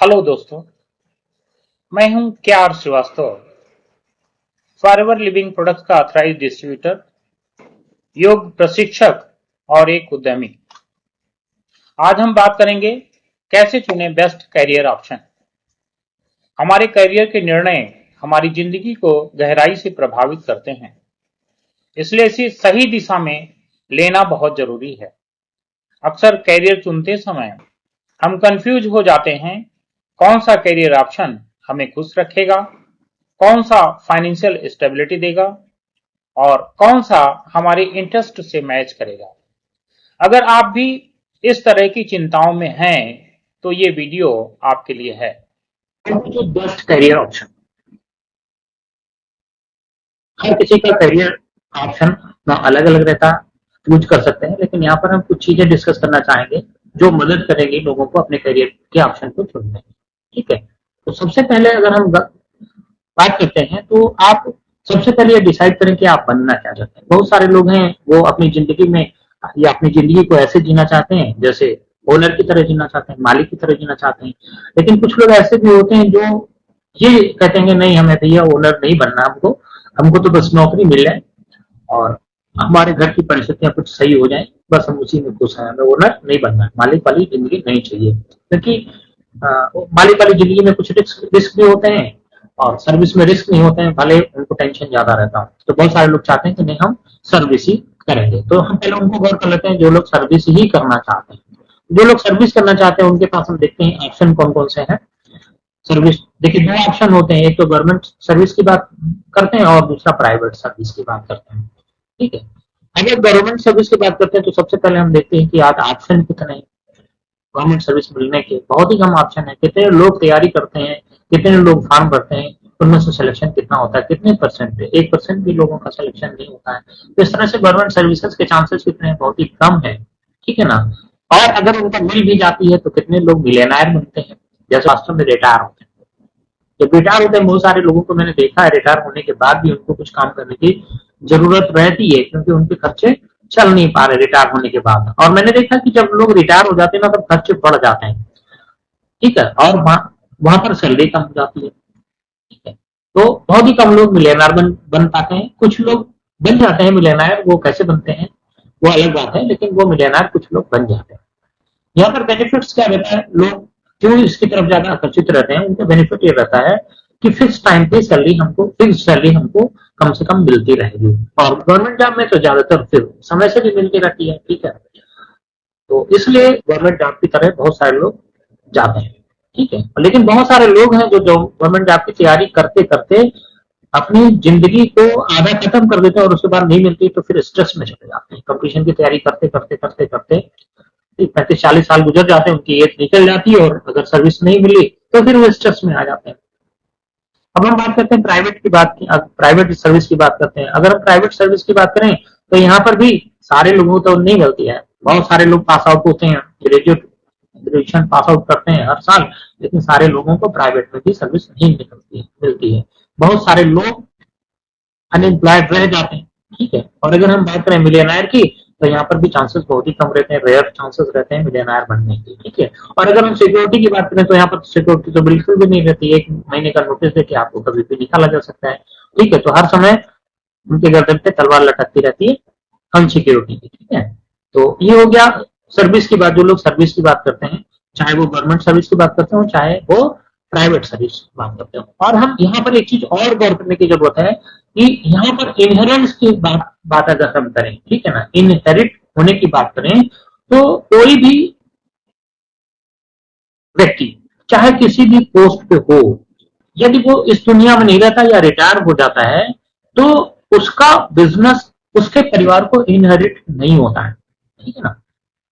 Hello दोस्तों, मैं हूं KR Srivastava, forever living products का ऑथराइज्ड डिस्ट्रीब्यूटर, योग प्रशिक्षक और एक उद्यमी। आज हम बात करेंगे कैसे चुने बेस्ट करियर ऑप्शन। हमारे करियर के निर्णय हमारी जिंदगी को गहराई से प्रभावित करते हैं, इसलिए इसे सही दिशा में लेना बहुत जरूरी है। अक्सर करियर चुनते समय हम कंफ्यूज हो जाते हैं, कौन सा करियर ऑप्शन हमें खुश रखेगा, कौन सा फाइनेंशियल स्टेबिलिटी देगा और कौन सा हमारे इंटरेस्ट से मैच करेगा। अगर आप भी इस तरह की चिंताओं में हैं तो ये वीडियो आपके लिए है। जो बेस्ट करियर ऑप्शन, हर किसी का करियर ऑप्शन अलग अलग रहता, चूज कर सकते हैं, लेकिन यहाँ पर हम कुछ चीजें डिस्कस करना चाहेंगे जो मदद करेंगी लोगों को अपने करियर के ऑप्शन को चुनने में। ठीक है, तो सबसे पहले अगर हम बात करते हैं तो आप सबसे पहले ये डिसाइड करें कि आप बनना क्या चाहते हैं। बहुत सारे लोग हैं वो अपनी जिंदगी में या अपनी जिंदगी को ऐसे जीना चाहते हैं जैसे ओनर की तरह जीना चाहते हैं, मालिक की तरह जीना चाहते हैं। लेकिन कुछ लोग ऐसे भी होते हैं जो ये कहते हैं नहीं, हमें भैया ओनर नहीं बनना, हमको हमको तो बस नौकरी मिल जाए और हमारे घर की परिस्थितियां कुछ सही हो जाए, बस हम उसी में खुश हैं, हमें ओनर नहीं बनना है, मालिक वाली जिंदगी नहीं चाहिए। क्योंकि मालिक वाली जिंदगी में कुछ रिस्क रिस्क भी होते हैं और सर्विस में रिस्क नहीं होते हैं, भले उनको टेंशन ज्यादा रहता है। तो बहुत सारे लोग चाहते हैं कि नहीं, हम सर्विस ही करेंगे। तो हम पहले उनको गौर कर लेते हैं जो लोग सर्विस ही करना चाहते हैं। जो लोग सर्विस करना चाहते हैं उनके पास हम देखते हैं ऑप्शन कौन कौन से हैं। सर्विस देखिए, दो ऑप्शन होते हैं, एक तो गवर्नमेंट सर्विस की बात करते हैं और दूसरा प्राइवेट सर्विस की बात करते हैं। ठीक है, अगर गवर्नमेंट सर्विस की बात करते हैं तो सबसे पहले हम देखते हैं कि आज ऑप्शन कितने हैं। गवर्नमेंट सर्विस मिलने के बहुत ही कम ऑप्शन है, कितने लोग तैयारी करते हैं, कितने लोग फॉर्म भरते हैं, उनमें से सिलेक्शन कितना होता है, कितने परसेंट, 1% भी लोगों का सिलेक्शन नहीं होता है। तो इस तरह से गवर्नमेंट सर्विसेज के चांसेस कितने हैं, बहुत ही कम है। ठीक है ना। और अगर उनका मिल भी जाती है तो कितने लोग मिलियनर बनते हैं, जैसे वास्तव में रिटायर होते हैं। जब रिटायर होते हैं बहुत सारे लोगों को मैंने देखा है, रिटायर होने के बाद भी उनको कुछ काम करने की जरूरत रहती है, क्योंकि उनके खर्चे चल नहीं पा रहे रिटायर होने के बाद। और मैंने देखा कि जब लोग रिटायर हो जाते हैं ना तब खर्चे बढ़ जाते हैं। ठीक है, और वहां पर सैलरी कम हो जाती है। ठीक है, तो बहुत ही कम लोग मिलियनर बन पाते हैं। कुछ लोग बन जाते हैं मिलियनर, वो कैसे बनते हैं वो अलग बात है, लेकिन वो मिलियनर कुछ लोग बन जाते हैं। यहाँ पर बेनिफिट्स क्या रहता है, लोग क्यों इसकी तरफ ज्यादा आकर्षित रहते हैं, उनका बेनिफिट ये रहता है कि फिक्स टाइम पे सैलरी हमको, फिक्स सैलरी हमको कम से कम मिलती रहेगी। और गवर्नमेंट जॉब में तो ज्यादातर फिर समय से भी मिलती रहती है। ठीक है, तो इसलिए गवर्नमेंट जॉब की तरह बहुत सारे लोग जाते हैं। ठीक है, लेकिन बहुत सारे लोग हैं जो गवर्नमेंट जॉब की तैयारी करते करते अपनी जिंदगी को आधा खत्म कर देते हैं और उसके बाद नहीं मिलती तो फिर स्ट्रेस में चले जाते हैं। कंपटीशन की तैयारी करते करते करते करते 35-40 साल गुजर जाते हैं, उनकी एज निकल जाती है और अगर सर्विस नहीं मिली तो फिर वो स्ट्रेस में आ जाते हैं। अब हम बात करते हैं प्राइवेट की बात की, प्राइवेट सर्विस की बात करते हैं। अगर हम प्राइवेट सर्विस की बात करें तो यहाँ पर भी सारे लोगों को तो नहीं मिलती है। बहुत सारे लोग पास आउट होते हैं, ग्रेजुएशन पास आउट करते हैं हर साल, लेकिन सारे लोगों को प्राइवेट में भी सर्विस नहीं मिलती है। बहुत सारे लोग अनएम्प्लॉयड रह जाते हैं। ठीक है, और अगर हम बात करें मिलियनर की तो यहाँ पर भी चांसेस बहुत ही कम रहते हैं, रेयर चांसेस रहते हैं मिलियनर बनने के। ठीक है, और अगर हम सिक्योरिटी की बात करें तो यहाँ पर सिक्योरिटी तो बिल्कुल भी नहीं रहती। 1 महीने का नोटिस देके आपको कभी भी निकाला जा सकता है। ठीक है, तो हर समय उनके गर्दन पे तलवार लटकती रहती है अनसिक्योरिटी की। ठीक है, तो ये हो गया सर्विस की बात। जो लोग सर्विस की बात करते हैं, चाहे वो गवर्नमेंट सर्विस की बात करते हो चाहे वो प्राइवेट सर्विस की बात करते हो। और हम यहाँ पर एक चीज और गौर करने की जरूरत है कि यहाँ पर इनहेरेंस की बात अगर हम करें, ठीक है ना, इनहेरिट होने की बात करें तो कोई भी व्यक्ति चाहे किसी भी पोस्ट पे हो, यदि वो इस दुनिया में नहीं रहता या रिटायर हो जाता है तो उसका बिजनेस उसके परिवार को इनहेरिट नहीं होता है। ठीक है ना,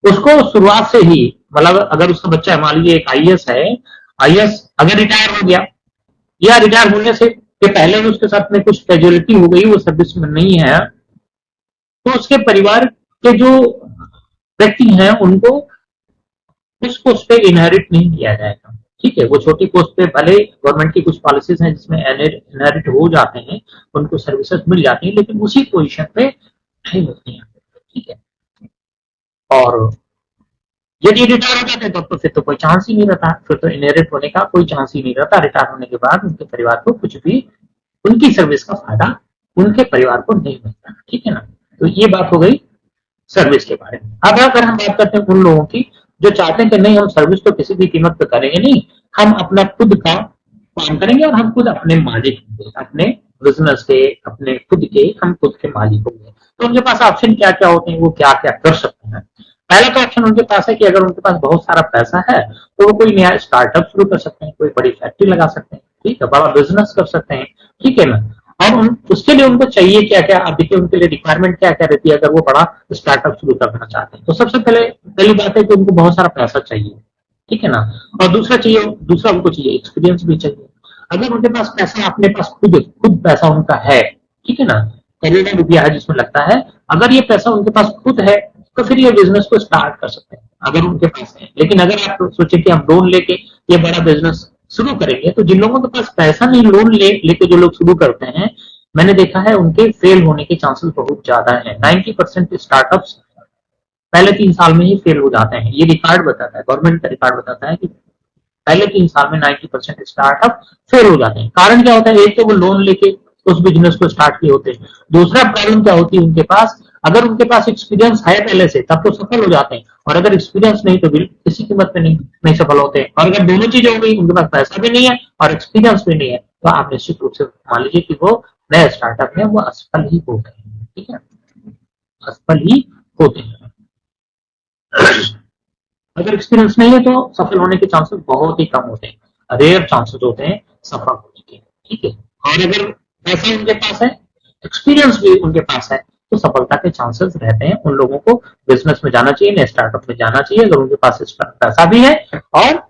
उसको शुरुआत से ही, मतलब अगर उसका बच्चा मान लीजिए एक आईएएस है, आईएएस अगर रिटायर हो गया या रिटायर होने से के पहले भी उसके साथ में कुछ कैजुअलिटी हो गई, वो सर्विस में नहीं है, तो उसके परिवार के जो व्यक्ति हैं उनको उस पोस्ट पे इनहेरिट नहीं किया जाएगा। ठीक है, वो छोटी पोस्ट पे भले गवर्नमेंट की कुछ पॉलिसीज हैं जिसमें इनहेरिट हो जाते हैं, उनको सर्विसेज मिल जाती है, लेकिन उसी पोजीशन पे नहीं मिलती है। ठीक है, और यदि रिटायर हो जाते हैं तो फिर तो कोई चांस ही नहीं रहता, फिर तो इनहेरिट होने का कोई चांस ही नहीं रहता। रिटायर होने के बाद उनके परिवार को कुछ भी उनकी सर्विस का फायदा उनके परिवार को नहीं मिलता, ठीक है ना। तो ये बात हो गई सर्विस के बारे में। अब अगर हम बात करते हैं उन लोगों की जो चाहते हैं कि नहीं, हम सर्विस तो किसी भी कीमत पे करेंगे नहीं, हम अपना खुद का काम करेंगे और हम खुद अपने मालिक होंगे, अपने बिजनेस के, अपने खुद के, हम खुद के मालिक होंगे। तो उनके पास ऑप्शन क्या क्या होते हैं, वो क्या क्या कर सकते हैं। पहला तो ऑप्शन उनके पास है कि अगर उनके पास बहुत सारा पैसा है तो वो कोई नया स्टार्टअप शुरू कर सकते हैं, कोई बड़ी फैक्ट्री लगा सकते हैं, ठीक है, बड़ा बिजनेस कर सकते हैं, ठीक है ना। और उसके लिए उनको चाहिए क्या क्या, अब देखिए उनके लिए रिक्वायरमेंट क्या क्या रहती है अगर वो बड़ा स्टार्टअप शुरू करना चाहते हैं। तो सबसे पहली बात है कि उनको बहुत सारा पैसा चाहिए, ठीक है ना। और दूसरा उनको चाहिए एक्सपीरियंस भी चाहिए। अगर उनके पास पैसा, अपने पास खुद खुद पैसा उनका है, ठीक है ना, करोड़ों रुपया है जिसमें लगता है, अगर ये पैसा उनके पास खुद है तो फिर ये बिजनेस को स्टार्ट कर सकते हैं अगर उनके पास है। लेकिन अगर आप सोचे कि हम लोन लेके ये बड़ा बिजनेस शुरू करेंगे, तो जिन लोगों के पास पैसा नहीं, लोन लेके जो लोग शुरू करते हैं, मैंने देखा है उनके फेल होने के चांसेस बहुत ज्यादा है। 90% स्टार्टअप्स पहले 3 साल में ही फेल हो जाते हैं। ये रिकॉर्ड बताता है, गवर्नमेंट का रिकॉर्ड बताता है कि पहले 3 साल में 90% स्टार्टअप फेल हो जाते हैं। कारण क्या होता है, एक तो वो लोन लेके उस बिजनेस को स्टार्ट किए होते हैं। दूसरा प्रॉब्लम क्या होती है उनके पास, अगर उनके पास एक्सपीरियंस है पहले से तब तो सफल हो जाते हैं, और अगर एक्सपीरियंस नहीं तो किसी कीमत पे नहीं सफल होते हैं। और अगर दोनों चीजें हो गई, उनके पास पैसा भी नहीं है और एक्सपीरियंस भी नहीं है, तो आप निश्चित रूप से मान लीजिए कि वो नए स्टार्टअप में वो असफल ही होते हैं, ठीक है, असफल ही होते हैं। अगर एक्सपीरियंस नहीं है तो सफल होने के चांसेस बहुत ही कम होते हैं, रेयर चांसेस होते हैं सफल होने के, ठीक है। और अगर पैसा उनके पास है, एक्सपीरियंस भी उनके पास है, तो सफलता के चांसेस रहते हैं। उन लोगों को बिजनेस में जाना चाहिए, नए स्टार्टअप में जाना चाहिए अगर उनके पास पैसा भी है और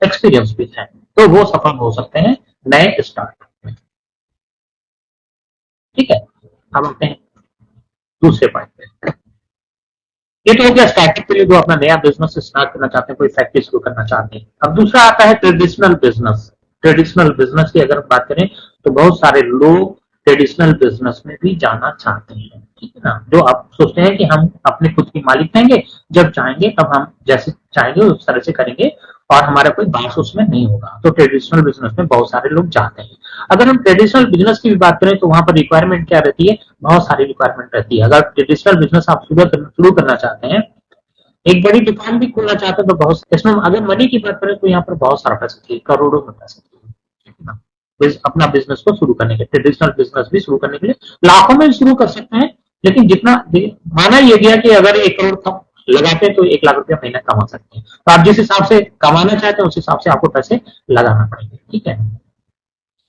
एक्सपीरियंस भी है, तो वो सफल हो सकते हैं नए स्टार्टअप में, ठीक है। अब आते हैं दूसरे पॉइंट पे। ये तो हो गया स्टार्टअप के लिए जो अपना नया बिजनेस स्टार्ट करना चाहते हैं, कोई फैक्ट्री शुरू करना चाहते हैं। अब दूसरा आता है ट्रेडिशनल बिजनेस। ट्रेडिशनल बिजनेस की अगर बात करें तो बहुत सारे लोग ट्रेडिशनल बिजनेस में भी जाना चाहते हैं, ठीक है ना। जो आप सोचते हैं कि हम अपने खुद की मालिक रहेंगे, जब चाहेंगे तब हम जैसे चाहेंगे उस तरह से करेंगे और हमारा कोई बास उसमें नहीं होगा, तो ट्रेडिशनल बिजनेस में बहुत सारे लोग जाते हैं। अगर हम ट्रेडिशनल बिजनेस की भी बात करें तो वहां पर रिक्वायरमेंट क्या रहती है, बहुत सारी रिक्वायरमेंट रहती है। अगर ट्रेडिशनल बिजनेस आप शुरू करना चाहते हैं, एक बड़ी दुकान भी खोलना चाहते हैं, तो बहुत इसमें अगर मनी की बात करें तो यहाँ पर बहुत सारा पैसा चाहिए, करोड़ों में पैसा चाहिए, ठीक है ना। अपना बिजनेस को शुरू करने के, ट्रेडिशनल बिजनेस भी शुरू करने के लिए लाखों में शुरू कर सकते हैं। लेकिन जितना माना यह गया कि अगर 1 करोड़ कम लगाते हैं तो 1 लाख रुपया महीना कमा सकते हैं। तो आप जिस हिसाब से कमाना चाहते हैं उस हिसाब से आपको पैसे लगाना पड़ेंगे, ठीक है।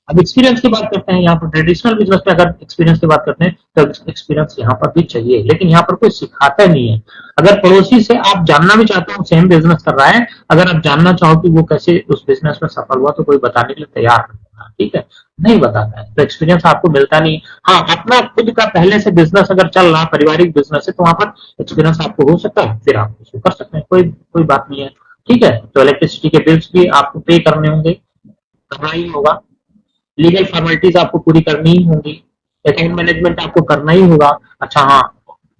अब एक्सपीरियंस की बात करते हैं, यहाँ पर ट्रेडिशनल बिजनेस में अगर एक्सपीरियंस की बात करते हैं तो एक्सपीरियंस यहाँ पर भी चाहिए, लेकिन यहाँ पर कोई सिखाता नहीं है। अगर पड़ोसी से आप जानना भी चाहते हो, सेम बिजनेस कर रहा है, अगर आप जानना चाहो कि वो कैसे उस बिजनेस में सफल हुआ, तो कोई बताने के लिए तैयार नहीं होगा, ठीक है, नहीं बताता है, तो एक्सपीरियंस आपको मिलता नहीं। हाँ, अपना खुद का पहले से बिजनेस अगर चल रहा, पारिवारिक बिजनेस है, तो वहां पर एक्सपीरियंस आपको हो सकता है, फिर आप उसको कर सकते हैं, कोई कोई बात नहीं है, ठीक है। तो इलेक्ट्रिसिटी के बिल्स भी आपको पे करने होंगे, करना ही होगा, लीगल फॉर्मेलिटीज आपको पूरी करनी ही होगी, अकाउंट मैनेजमेंट आपको करना ही होगा। अच्छा हाँ,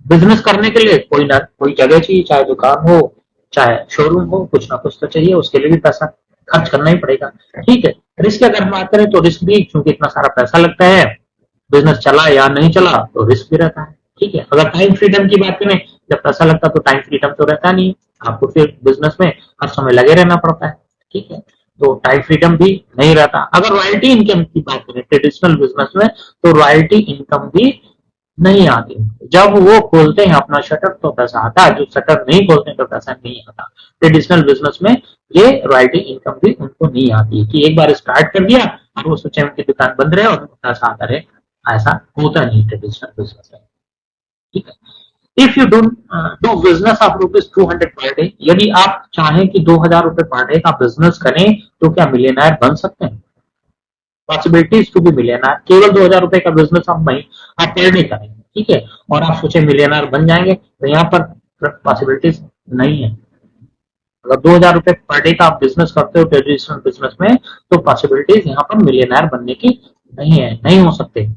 बिजनेस करने के लिए कोई ना कोई जगह चाहिए, चाहे दुकान हो चाहे शोरूम हो, कुछ ना कुछ तो चाहिए, उसके लिए भी पैसा खर्च करना ही पड़ेगा, ठीक है। रिस्क अगर बात करें तो रिस्क भी, क्योंकि इतना सारा पैसा लगता है, बिजनेस चला या नहीं चला तो रिस्क भी रहता है, ठीक है। अगर टाइम फ्रीडम की बात करें, जब पैसा लगता है तो टाइम फ्रीडम तो रहता नहीं, आपको फिर बिजनेस में हर समय लगे रहना पड़ता है, ठीक है। तो टाइम फ्रीडम भी नहीं रहता। अगर रॉयल्टी इनकम की बात करें ट्रेडिशनल बिजनेस में, तो रॉयल्टी इनकम भी नहीं आती। जब वो खोलते हैं अपना शटर तो पैसा आता है, जो शटर नहीं खोलते हैं तो पैसा नहीं आता। ट्रेडिशनल बिजनेस में ये रॉयल्टी इनकम भी उनको नहीं आती कि एक बार स्टार्ट कर दिया और वो सोचे उनकी दुकान बंद रहे और पैसा आता रहे, ऐसा होता नहीं ट्रेडिशनल बिजनेस में, ठीक है। If you do business of ₹200 per day, यदि आप चाहें कि 2000 रुपए पर डे का बिजनेस करें तो क्या मिलियनर बन सकते हैं? पॉसिबिलिटीज टू बी मिलियनर, केवल 2000 रुपए का बिजनेस आप पर डे करें, ठीक है, और आप सोचे मिलियनर बन जाएंगे, तो यहाँ पर पॉसिबिलिटीज नहीं है। अगर 2000 रुपए पर डे का आप बिजनेस करते हो ट्रेडिशनल बिजनेस में, तो पॉसिबिलिटीज यहाँ पर मिलियनर बनने की नहीं है, नहीं हो सकते,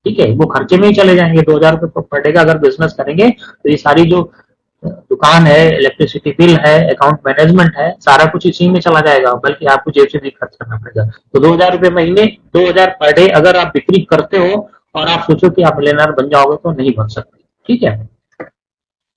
ठीक है। वो खर्चे में ही चले जाएंगे। 2000 रुपए पर डे का अगर बिजनेस करेंगे तो ये सारी जो दुकान है, इलेक्ट्रिसिटी बिल है, अकाउंट मैनेजमेंट है, सारा कुछ इसी में चला जाएगा, बल्कि आपको जेब से नहीं खर्च करना पड़ेगा। तो 2,000 रुपए महीने, 2,000 पर डे अगर आप बिक्री करते हो और आप सोचो कि आप मिलियनर बन जाओगे, तो नहीं बन सकते। ठीक है।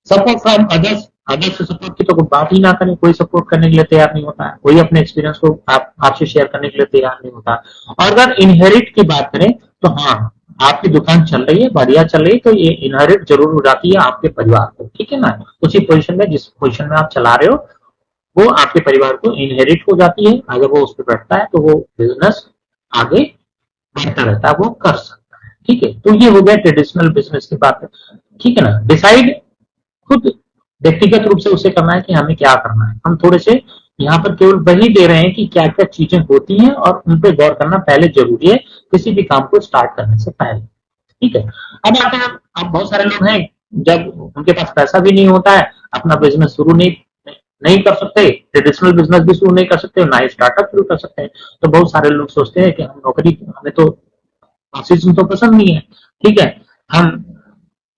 सपोर्ट फ्रॉम अदर्स, अदर्स से सपोर्ट की तो कोई बात ही ना करें, कोई सपोर्ट करने के लिए तैयार नहीं होता है, कोई अपने एक्सपीरियंस को आपसे शेयर करने के लिए तैयार नहीं होता। और अगर इनहेरिट की बात करें तो हाँ, आपकी दुकान चल रही है, बढ़िया चल रही है, तो ये इनहेरिट जरूर हो जाती है आपके परिवार को। ठीक है ना। उसी पोजीशन में, जिस पोजीशन में आप चला रहे हो, वो आपके परिवार को इनहेरिट हो जाती है। अगर वो उस पर बैठता है तो वो बिजनेस आगे बढ़ता रहता है, वो कर सकता है। ठीक है। तो ये हो गया ट्रेडिशनल बिजनेस की बात। ठीक है ना। डिसाइड खुद व्यक्तिगत रूप से उसे करना है कि हमें क्या करना है। हम थोड़े से यहाँ पर केवल वही दे रहे हैं कि क्या क्या चीजें होती हैं और उन पर गौर करना पहले जरूरी है, किसी भी काम को स्टार्ट करने से पहले। ठीक है। अब आते हैं, अब बहुत सारे लोग हैं, जब उनके पास पैसा भी नहीं होता है, अपना बिजनेस शुरू नहीं नहीं कर सकते, ट्रेडिशनल बिजनेस भी शुरू नहीं कर सकते, ना ही स्टार्टअप शुरू कर सकते हैं। तो बहुत सारे लोग सोचते हैं कि हम नौकरी, हमें तो ऑफिस तो पसंद नहीं है। ठीक है। हम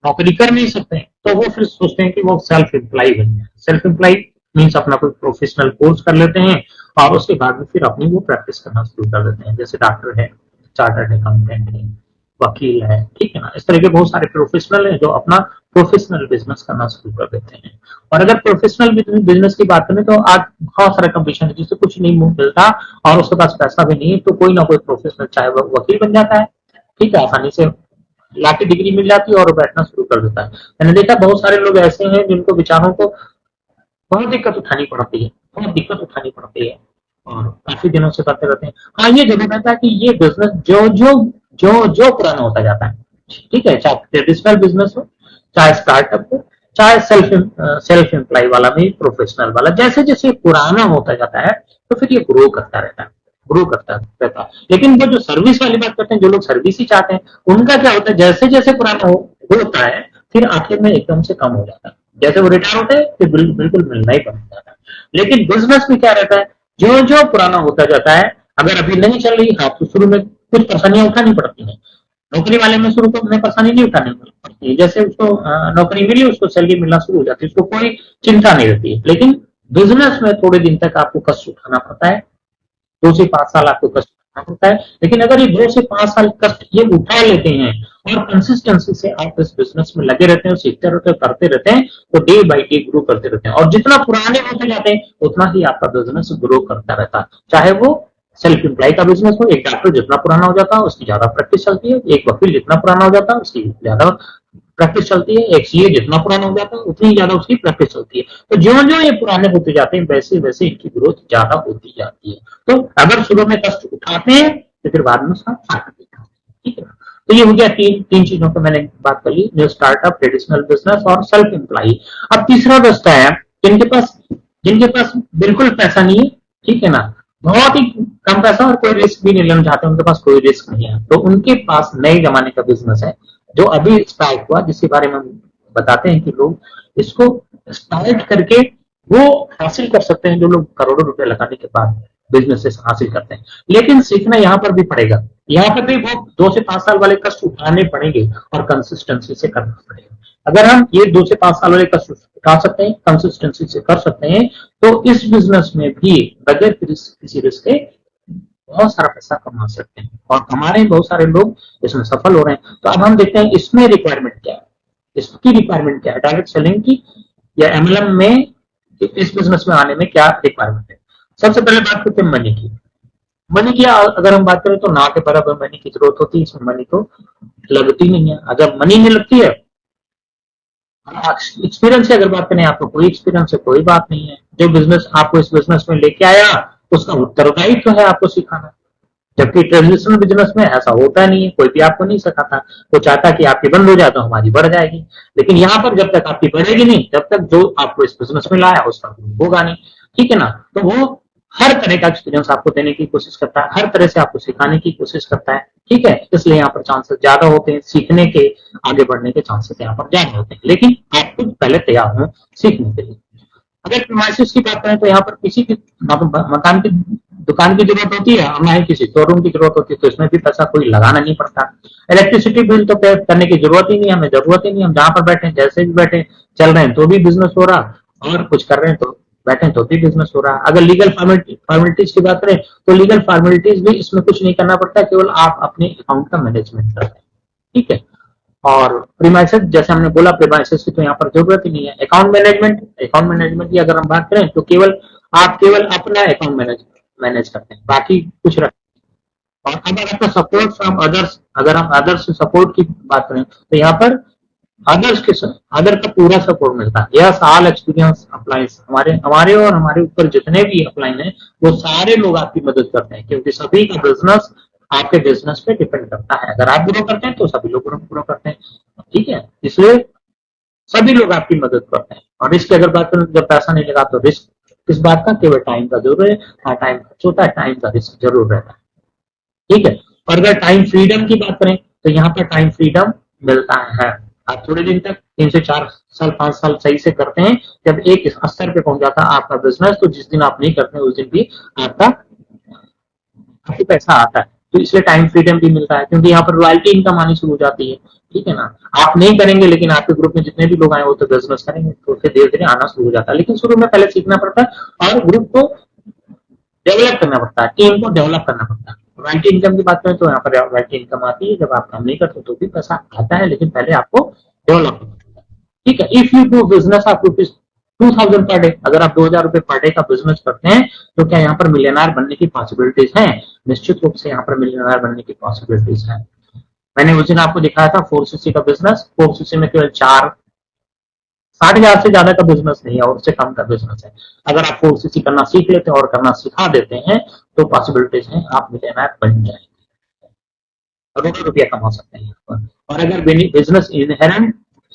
नौकरी कर नहीं सकते, तो वो फिर सोचते हैं कि वो सेल्फ एम्प्लॉय बन जाए। सेल्फ एम्प्लॉय मीन्स अपना कोई प्रोफेशनल कोर्स कर लेते हैं और उसके बाद में फिर अपनी वो प्रैक्टिस करना शुरू कर देते हैं। जैसे डॉक्टर है, चार्टर्ड अकाउंटेंट है, वकील है। ठीक है ना। इस तरह के बहुत सारे प्रोफेशनल है जो अपना प्रोफेशनल बिजनेस करना शुरू कर देते हैं। और अगर प्रोफेशनल बिजनेस की बात करें तो आज बहुत सारा कंपटीशन है, जिससे कुछ नहीं मिलता और उसके पास पैसा भी नहीं है, तो कोई ना कोई प्रोफेशनल, चाहे वो वकील बन जाता है। ठीक है। आसानी से लाके डिग्री मिल जाती है और वो बैठना शुरू कर देता है। मैंने देखा बहुत सारे लोग ऐसे हैं जिनको विचारों को बहुत दिक्कत उठानी पड़ती है, बहुत दिक्कत उठानी पड़ती है और काफी दिनों से करते रहते हैं। हाँ, ये जरूर रहता है कि ये बिजनेस जो पुराना होता जाता है। ठीक है। चाहे ट्रेडिशनल बिजनेस हो, चाहे स्टार्टअप हो, चाहे सेल्फ एम्प्लॉय वाला भी, प्रोफेशनल वाला, जैसे जैसे पुराना होता जाता है तो फिर ये ग्रो करता रहता है, ग्रो करता रहता है। लेकिन वो जो सर्विस वाली बात करते हैं, जो लोग सर्विस ही चाहते हैं, उनका क्या होता है, जैसे जैसे पुराना होता है फिर आखिर में एकदम से कम हो जाता है। जैसे वो रिटायर होते हैं फिर बिल्कुल मिलना ही बंद हो जाता है। लेकिन बिजनेस में क्या रहता है, जो जो पुराना होता जाता है, अगर अभी नहीं चल रही, हाँ, तो शुरू में कुछ परेशानियां उठानी पड़ती हैं। नौकरी वाले में शुरू तो उन्हें परेशानी नहीं उठानी पड़ती है। जैसे उसको नौकरी मिली, उसको सैलरी मिलना शुरू हो जाती है, उसको कोई चिंता नहीं रहती है। लेकिन बिजनेस में थोड़े दिन तक आपको कष्ट उठाना पड़ता है, 2 से 5 साल आपको कष्ट उठाना पड़ता है। लेकिन अगर ये 2 से 5 साल कष्ट ये उठा लेते हैं और कंसिस्टेंसी से आप इस बिजनेस में लगे रहते हैं, सीखते रहते हैं, करते रहते हैं, तो डे बाई डे ग्रो करते रहते हैं। और जितना पुराने होते जाते हैं उतना ही आपका बिजनेस ग्रो करता रहता है। चाहे वो सेल्फ एम्प्लॉय का बिजनेस हो, एक डॉक्टर जितना पुराना हो जाता है उसकी ज्यादा प्रैक्टिस चलती है, एक वकील जितना पुराना हो जाता है उसकी ज्यादा प्रैक्टिस चलती है, एक सीए जितना पुराना हो जाता है उतनी ज्यादा उसकी प्रैक्टिस चलती है। तो जो जो ये पुराने होते जाते हैं वैसे वैसे इनकी ग्रोथ ज्यादा होती जाती है। तो अगर शुरू में कष्ट उठाते हैं तो फिर बाद में उसका फायदा दिखाते हैं। ठीक है। तो ये हो गया तीन तीन चीजों पर मैंने बात कर ली, जो स्टार्टअप, ट्रेडिशनल बिजनेस और सेल्फ एम्प्लॉय। अब तीसरा दस्ता है जिनके पास बिल्कुल पैसा नहीं है। ठीक है ना। बहुत ही कम पैसा और कोई रिस्क भी नहीं लेना चाहते, उनके पास कोई रिस्क नहीं है, तो उनके पास नए जमाने का बिजनेस है जो अभी स्टार्ट हुआ, जिसके बारे में हम बताते हैं कि लोग इसको स्टार्ट करके वो हासिल कर सकते हैं, जो लोग करोड़ों रुपए लगाने के बाद बिजनेस हासिल करते हैं। लेकिन सीखना यहाँ पर भी पड़ेगा, यहाँ पर भी वो 2 से 5 साल वाले कष्ट उठाने पड़ेंगे और कंसिस्टेंसी से करना पड़ेगा। अगर हम ये 2 से 5 साल वाले कष्ट उठा सकते हैं, कंसिस्टेंसी से कर सकते हैं, तो इस बिजनेस में भी बगैर किसी रिस्क के बहुत सारा पैसा कमा सकते हैं और कमा रहे हैं बहुत सारे लोग, इसमें सफल हो रहे हैं। तो अब हम देखते हैं इसमें रिक्वायरमेंट क्या है, इसकी रिक्वायरमेंट क्या है, डायरेक्ट सेलिंग की या एमएलएम में, इस बिजनेस में आने में क्या रिक्वायरमेंट है। सबसे पहले बात करते हैं मनी की। मनी की अगर हम बात करें तो ना के बराबर मनी की जरूरत होती है, इसमें मनी तो लगती नहीं है। अगर मनी नहीं लगती है, एक्सपीरियंस की अगर बात करें, आपको कोई एक्सपीरियंस है कोई बात नहीं है, जो बिजनेस आपको इस बिजनेस में लेके आया उसका उत्तरदायित्व है आपको सिखाना। जबकि ट्रेडिशनल बिजनेस में ऐसा होता नहीं है, कोई भी आपको नहीं सिखाता, वो चाहता कि आपकी बंद हो जाए तो हमारी बढ़ जाएगी। लेकिन यहाँ पर जब तक आपकी बढ़ेगी नहीं, तब तक जो आपको इस बिजनेस में लाया उसका होगा नहीं। ठीक है ना। तो वो हर तरह का एक्सपीरियंस आपको देने की कोशिश करता है, हर तरह से आपको सिखाने की कोशिश करता है। ठीक है। इसलिए यहाँ पर चांसेस ज्यादा होते हैं, सीखने के, आगे बढ़ने के चांसेस यहाँ पर ज्यादा होते हैं। लेकिन आप खुद पहले तैयार हो सीखने के लिए। अगर प्रीमाइसेस की बात करें तो यहाँ पर किसी भी मकान की दुकान की जरूरत होती है और ना ही किसी शोरूम की जरूरत होती है, तो इसमें भी पैसा कोई लगाना नहीं पड़ता। इलेक्ट्रिसिटी बिल तो पे करने की जरूरत ही नहीं है, हमें जरूरत ही नहीं, हम जहां पर बैठे जैसे भी बैठे चल रहे हैं तो भी बिजनेस हो रहा, और कुछ कर रहे हैं तो बैठे तो भी बिजनेस हो रहा। अगर लीगल फॉर्मेलिटीज की बात करें तो लीगल फॉर्मेलिटीज भी इसमें कुछ नहीं करना पड़ता, केवल आप अपने अकाउंट का मैनेजमेंट करते हैं, ठीक है। और प्रीमाइसेस जैसे हमने बोला, प्रीमाइसेस की तो यहाँ पर जरूरत ही नहीं है। अकाउंट मैनेजमेंट की अगर हम बात करें तो केवल अपना अकाउंट मैनेज करते हैं, बाकी कुछ रख। और अगर आपका सपोर्ट फ्रॉम अदर्स, अगर हम अदर्स सपोर्ट की बात करें तो यहाँ पर अदर का पूरा सपोर्ट मिलता है। यस, ऑल एक्सपीरियंस अप्लाइज, हमारे हमारे और हमारे ऊपर जितने भी अप्लाइन है वो सारे लोग आपकी मदद करते हैं, क्योंकि सभी का बिजनेस आपके बिजनेस पे डिपेंड करता है। अगर आप ग्रो करते हैं तो सभी लोग ग्रो करते हैं, ठीक है। इसलिए सभी लोग आपकी मदद करते हैं। और रिस्क की अगर बात करें, जब पैसा नहीं लगा तो रिस्क किस बात का, केवल टाइम का जरूर है। हाँ, टाइम खर्च होता है, टाइम का रिस्क जरूर रहता है, ठीक है। और अगर टाइम फ्रीडम की बात करें तो यहाँ पर टाइम फ्रीडम मिलता है। आप थोड़े दिन तक 3 से 4 साल 5 साल सही से करते हैं, जब एक स्तर पे पहुंच जाता है आपका बिजनेस, तो जिस दिन आप नहीं करते उस दिन भी आपका काफी पैसा आता है। तो इसलिए टाइम फ्रीडम भी मिलता है, क्योंकि यहाँ पर रॉयल्टी इनकम आनी शुरू हो जाती है, ठीक है ना। आप नहीं करेंगे लेकिन आपके ग्रुप में जितने भी लोग आए वो तो बिजनेस करेंगे, तो फिर धीरे धीरे आना शुरू हो जाता है। लेकिन शुरू में पहले सीखना पड़ता है और ग्रुप को डेवलप करना पड़ता है, टीम को डेवलप करना पड़ता है। रॉयल्टी इनकम की बात करें तो यहाँ पर रॉयल्टी इनकम आती है जब आप काम नहीं करते तो भी पैसा आता है, लेकिन पहले आपको डेवलप करना पड़ता है, ठीक है। If you do business of ₹2000 per day, अगर आप 2000 रुपए पर डे का बिजनेस करते हैं तो क्या यहाँ पर मिलियनर बनने की पॉसिबिलिटीज है? निश्चित रूप से यहाँ पर मिलियनर बनने की पॉसिबिलिटीज है। मैंने उस दिन आपको दिखाया था 4cc का बिजनेस। 4cc में केवल 60,000 से ज्यादा का बिजनेस नहीं है, और उससे कम का बिजनेस है। अगर आप 4cc करना सीख लेते हैं और करना सिखा देते हैं तो पॉसिबिलिटीज है आप मिलियनर बन जाएंगे, करोड़ों रुपया कमा सकते हैं यहाँ पर। और अगर बिजनेस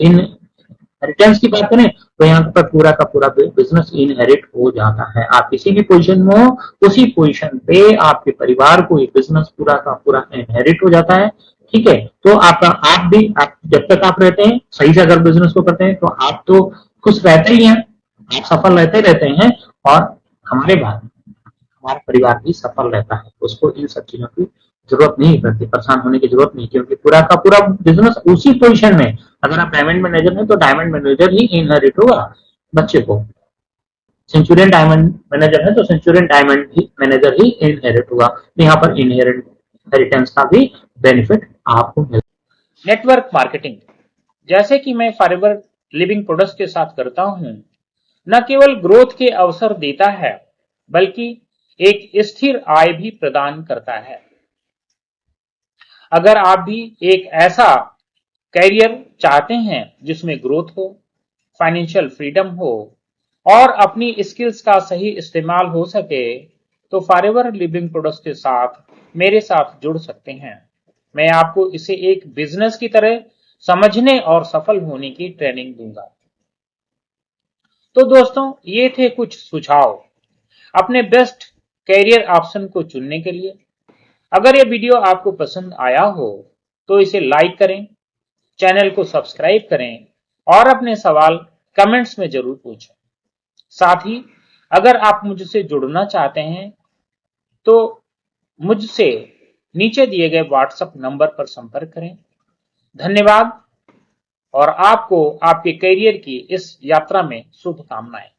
इनहेरिटेंस की बात करें तो यहाँ पर पूरा का पूरा बिजनेस इनहेरिट हो जाता है। आप किसी भी पोजीशन में हो, उसी पोजीशन पे आपके परिवार को ये बिजनेस पूरा का पूरा इनहेरिट हो जाता है, ठीक है। तो आप जब तक आप रहते हैं सही से अगर बिजनेस को करते हैं तो आप तो खुश रहते ही हैं, आप सफल रहते हैं। और हमारे बाद हमारा परिवार भी सफल रहता है, उसको इन सब चीजों की जरूरत नहीं पड़ती, परेशान होने की जरूरत नहीं, क्योंकि पूरा का पूरा बिजनेस उसी पोजीशन में। अगर आप डायमंड मैनेजर हैं तो डायमंड मैनेजर ही इनहेरिट होगा बच्चे को, सेंचुरियन डायमंड मैनेजर है तो सेंचुरियन डायमंड ही मैनेजर ही इनहेरिट होगा। तो यहाँ पर इनहेरिटेंस का भी बेनिफिट आपको मिलेगा। नेटवर्क मार्केटिंग, जैसे कि मैं फॉरएवर लिविंग प्रोडक्ट्स के साथ करता हूं, न केवल ग्रोथ के अवसर देता है बल्कि एक स्थिर आय भी प्रदान करता है। अगर आप भी एक ऐसा कैरियर चाहते हैं जिसमें ग्रोथ हो, फाइनेंशियल फ्रीडम हो और अपनी स्किल्स का सही इस्तेमाल हो सके, तो फॉरएवर लिविंग प्रोडक्ट्स के साथ मेरे साथ जुड़ सकते हैं। मैं आपको इसे एक बिजनेस की तरह समझने और सफल होने की ट्रेनिंग दूंगा। तो दोस्तों, ये थे कुछ सुझाव अपने बेस्ट कैरियर ऑप्शन को चुनने के लिए। अगर ये वीडियो आपको पसंद आया हो तो इसे लाइक करें, चैनल को सब्सक्राइब करें और अपने सवाल कमेंट्स में जरूर पूछें। साथ ही अगर आप मुझसे जुड़ना चाहते हैं तो मुझसे नीचे दिए गए व्हाट्सएप नंबर पर संपर्क करें। धन्यवाद और आपको आपके करियर की इस यात्रा में शुभकामनाएं।